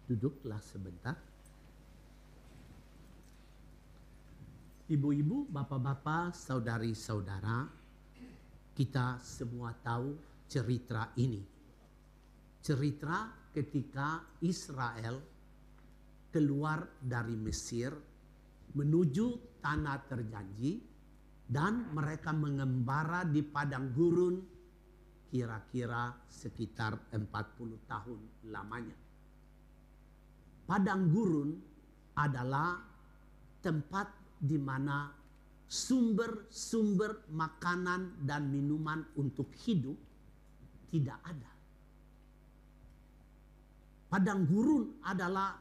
Duduklah sebentar. Ibu-ibu, bapak-bapak, saudari-saudara, kita semua tahu cerita ini. Cerita ketika Israel keluar dari Mesir menuju tanah terjanji dan mereka mengembara di padang gurun kira-kira sekitar 40 tahun lamanya. Padang gurun adalah tempat di mana sumber-sumber makanan dan minuman untuk hidup tidak ada. Padang gurun adalah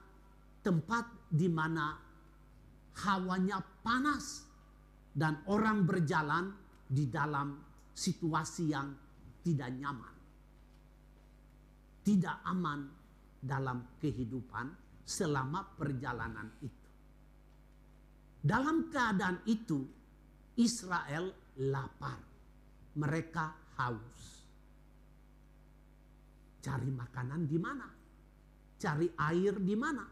tempat di mana hawanya panas dan orang berjalan di dalam situasi yang tidak nyaman, tidak aman dalam kehidupan selama perjalanan itu. Dalam keadaan itu, Israel lapar. Mereka haus. Cari makanan di mana? Cari air di mana?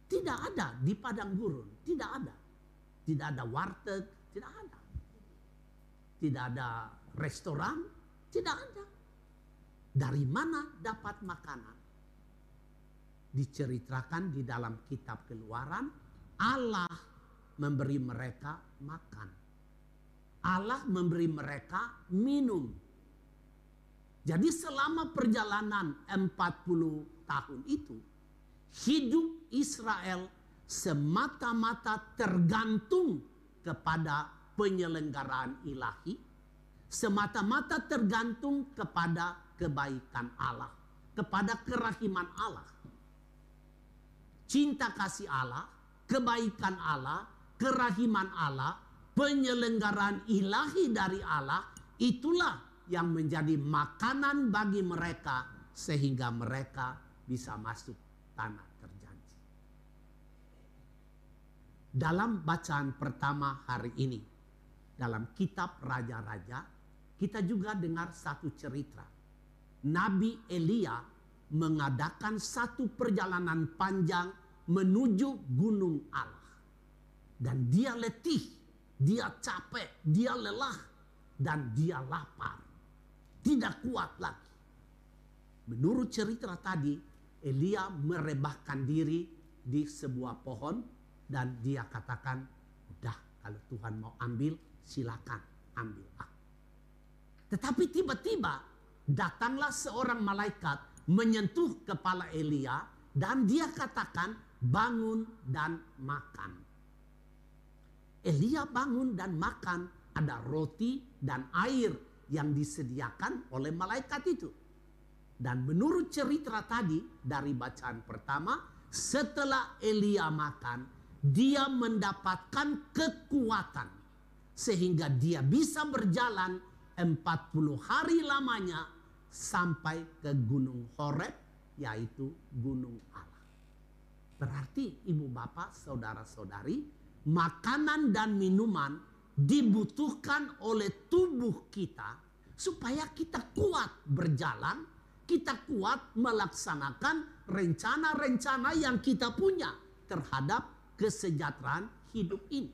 Tidak ada di padang gurun. Tidak ada. Tidak ada warteg. Tidak ada. Tidak ada restoran. Tidak ada. Dari mana dapat makanan? Diceritakan di dalam kitab Keluaran, Allah memberi mereka makan. Allah memberi mereka minum. Jadi selama perjalanan 40 tahun itu, hidup Israel semata-mata tergantung kepada penyelenggaraan ilahi, semata-mata tergantung kepada kebaikan Allah, kepada kerahiman Allah. Cinta kasih Allah, kebaikan Allah, kerahiman Allah, penyelenggaraan ilahi dari Allah, itulah yang menjadi makanan bagi mereka sehingga mereka bisa masuk tanah terjanji. Dalam bacaan pertama hari ini, dalam kitab Raja-Raja, kita juga dengar satu cerita. Nabi Elia mengadakan satu perjalanan panjang menuju gunung Allah. Dan dia letih, dia capek, dia lelah, dan dia lapar. Tidak kuat lagi. Menurut cerita tadi, Elia merebahkan diri di sebuah pohon dan dia katakan, udah kalau Tuhan mau ambil, silakan ambil aku. Tetapi tiba-tiba datanglah seorang malaikat menyentuh kepala Elia dan dia katakan, bangun dan makan. Elia bangun dan makan, ada roti dan air yang disediakan oleh malaikat itu. Dan menurut cerita tadi dari bacaan pertama, setelah Elia makan, dia mendapatkan kekuatan sehingga dia bisa berjalan 40 hari lamanya sampai ke Gunung Horeb, yaitu Gunung Allah. Berarti ibu bapak, saudara-saudari, makanan dan minuman dibutuhkan oleh tubuh kita supaya kita kuat berjalan, kita kuat melaksanakan rencana-rencana yang kita punya terhadap kesejahteraan hidup ini.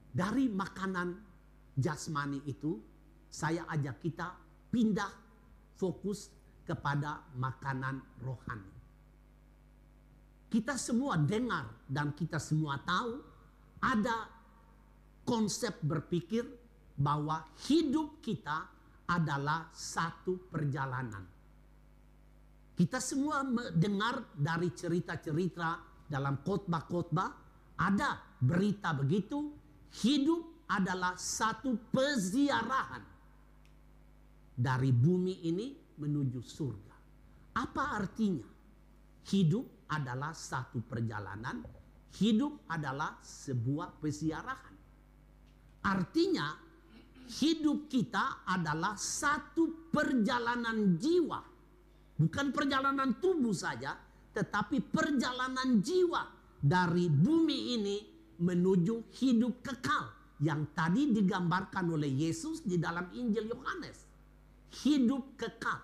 Dari makanan jasmani itu, saya ajak kita pindah fokus kepada makanan rohani. Kita semua dengar dan kita semua tahu ada konsep berpikir bahwa hidup kita adalah satu perjalanan. Kita semua mendengar dari cerita-cerita dalam khotbah-khotbah, ada berita begitu, hidup adalah satu peziarahan dari bumi ini menuju surga. Apa artinya? Hidup adalah satu perjalanan, hidup adalah sebuah peziarahan. Artinya, hidup kita adalah satu perjalanan jiwa. Bukan perjalanan tubuh saja, tetapi perjalanan jiwa dari bumi ini menuju hidup kekal yang tadi digambarkan oleh Yesus di dalam Injil Yohanes. Hidup kekal.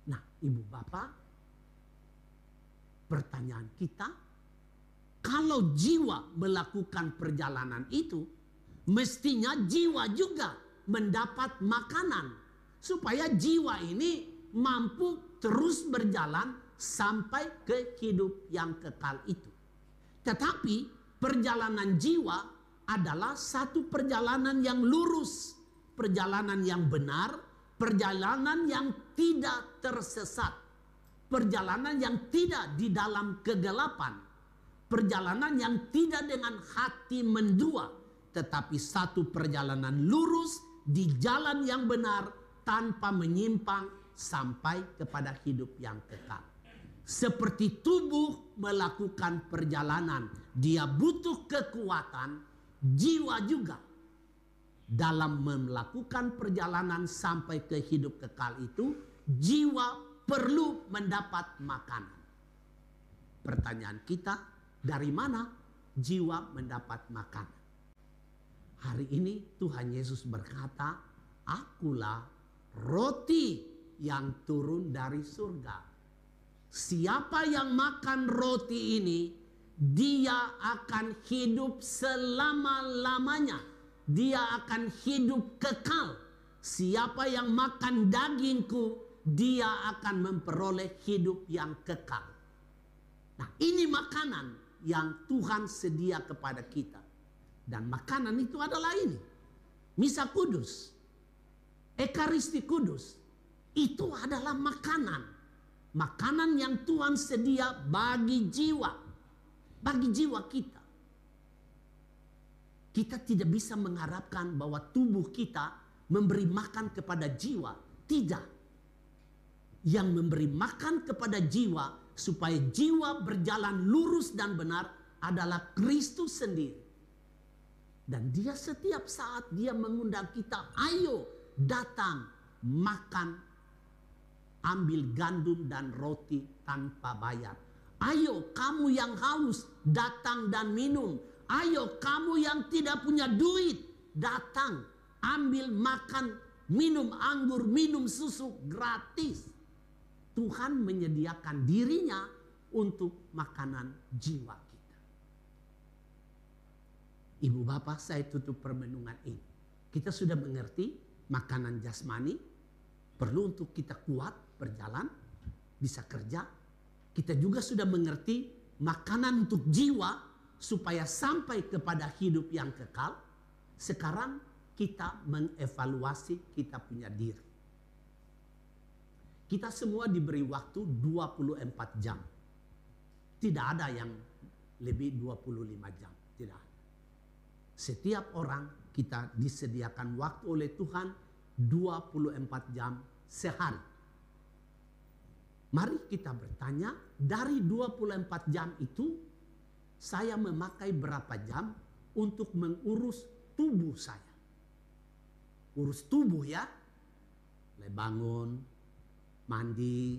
Nah, Ibu Bapak, pertanyaan kita, kalau jiwa melakukan perjalanan itu, mestinya jiwa juga mendapat makanan supaya jiwa ini mampu terus berjalan sampai ke hidup yang kekal itu. Tetapi perjalanan jiwa adalah satu perjalanan yang lurus, perjalanan yang benar, perjalanan yang tidak tersesat, perjalanan yang tidak di dalam kegelapan, perjalanan yang tidak dengan hati mendua, tetapi satu perjalanan lurus di jalan yang benar tanpa menyimpang sampai kepada hidup yang kekal. Seperti tubuh melakukan perjalanan, dia butuh kekuatan, jiwa juga dalam melakukan perjalanan sampai ke hidup kekal itu, jiwa perlu mendapat makanan. Pertanyaan kita, dari mana jiwa mendapat makanan? Hari ini Tuhan Yesus berkata, akulah roti yang turun dari surga. Siapa yang makan roti ini, dia akan hidup selama-lamanya. Dia akan hidup kekal. Siapa yang makan dagingku, dia akan memperoleh hidup yang kekal. Nah, ini makanan yang Tuhan sedia kepada kita. Dan makanan itu adalah ini. Misa Kudus. Ekaristi Kudus. Itu adalah makanan. Makanan yang Tuhan sedia bagi jiwa. Bagi jiwa kita. Kita tidak bisa mengharapkan bahwa tubuh kita memberi makan kepada jiwa. Tidak. Yang memberi makan kepada jiwa supaya jiwa berjalan lurus dan benar adalah Kristus sendiri. Dan dia setiap saat dia mengundang kita, ayo datang makan, ambil gandum dan roti tanpa bayar. Ayo kamu yang haus datang dan minum. Ayo kamu yang tidak punya duit datang, ambil makan, minum anggur, minum susu gratis. Tuhan menyediakan dirinya untuk makanan jiwa kita. Ibu bapak, saya tutup permenungan ini. Kita sudah mengerti makanan jasmani perlu untuk kita kuat berjalan, bisa kerja. Kita juga sudah mengerti makanan untuk jiwa supaya sampai kepada hidup yang kekal. Sekarang kita mengevaluasi kita punya diri. Kita semua diberi waktu 24 jam. Tidak ada yang lebih 25 jam. Tidak ada. Setiap orang kita disediakan waktu oleh Tuhan 24 jam sehari. Mari kita bertanya, dari 24 jam itu saya memakai berapa jam untuk mengurus tubuh saya. Urus tubuh ya. Mulai bangun, mandi,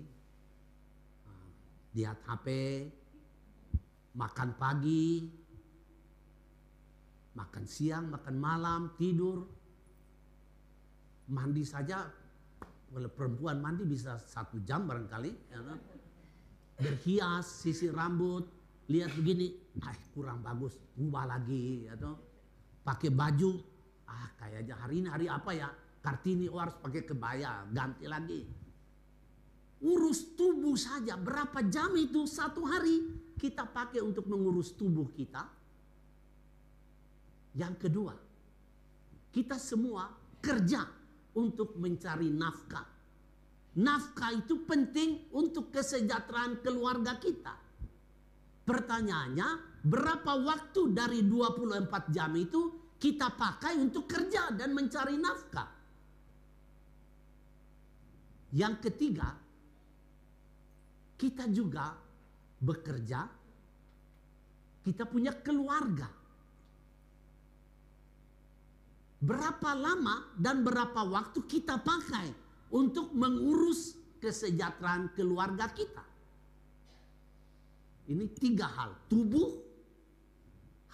lihat HP, makan pagi, makan siang, makan malam, tidur. Mandi saja, kalau perempuan mandi bisa 1 jam barangkali. Ya, berhias, sisir rambut, lihat begini, kurang bagus, ubah lagi. Atau pakai baju, kayaknya hari ini hari apa ya? Kartini, harus pakai kebaya, ganti lagi. Urus tubuh saja, berapa jam itu satu hari kita pakai untuk mengurus tubuh kita. Yang kedua, kita semua kerja untuk mencari nafkah. Nafkah itu penting untuk kesejahteraan keluarga kita. Pertanyaannya, berapa waktu dari 24 jam itu kita pakai untuk kerja dan mencari nafkah? Yang ketiga, kita juga bekerja, kita punya keluarga. Berapa lama dan berapa waktu kita pakai untuk mengurus kesejahteraan keluarga kita? Ini 3 hal. Tubuh,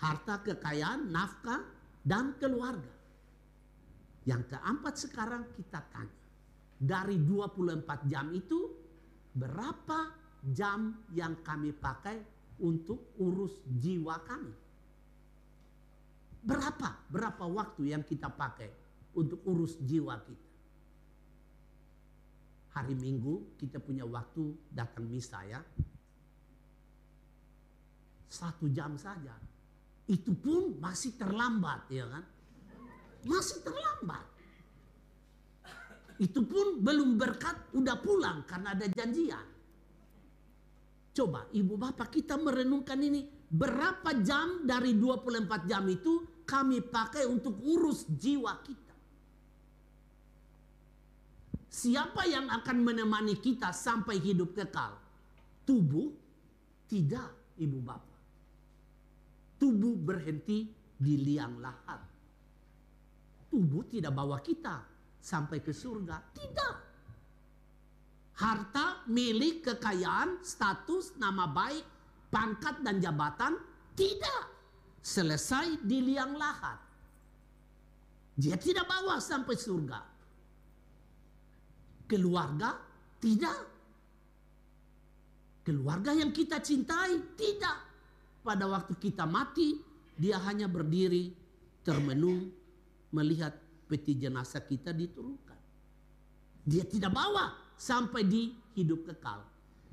harta, kekayaan, nafkah, dan keluarga. Yang keempat sekarang kita tanya, dari 24 jam itu berapa jam yang kami pakai untuk urus jiwa kami? Berapa waktu yang kita pakai untuk urus jiwa kita? Hari Minggu kita punya waktu datang misa ya. 1 jam saja. Itu pun masih terlambat ya kan. Masih terlambat. Itu pun belum berkat udah pulang karena ada janjian. Coba ibu bapak kita merenungkan ini. Berapa jam dari 24 jam itu kami pakai untuk urus jiwa kita? Siapa yang akan menemani kita sampai hidup kekal? Tubuh? Tidak, ibu bapak. Tubuh berhenti di liang lahat. Tubuh tidak bawa kita sampai ke surga. Tidak. Harta, milik, kekayaan, status, nama baik, pangkat dan jabatan. Tidak. Selesai di liang lahat. Dia tidak bawa sampai surga. Keluarga? Tidak. Keluarga yang kita cintai? Tidak. Pada waktu kita mati, dia hanya berdiri termenung melihat peti jenazah kita diturunkan. Dia tidak bawa sampai di hidup kekal.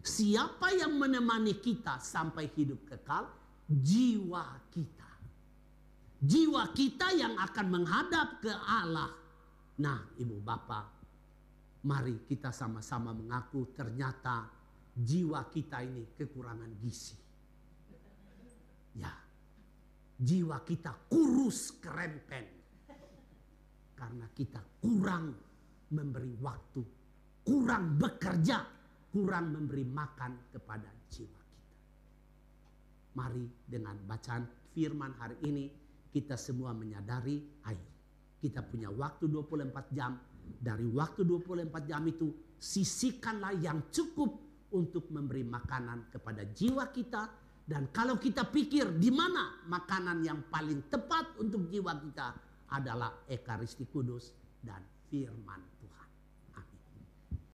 Siapa yang menemani kita sampai hidup kekal? Jiwa kita. Jiwa kita yang akan menghadap ke Allah. Nah, ibu bapak, mari kita sama-sama mengaku ternyata jiwa kita ini kekurangan gizi. Ya, jiwa kita kurus kerempen. Karena kita kurang memberi waktu, kurang bekerja, kurang memberi makan kepada jiwa kita. Mari dengan bacaan firman hari ini kita semua menyadari, ayo kita punya waktu 24 jam. Dari waktu 24 jam itu sisihkanlah yang cukup untuk memberi makanan kepada jiwa kita. Dan kalau kita pikir di mana makanan yang paling tepat untuk jiwa kita adalah Ekaristi Kudus dan firman Tuhan.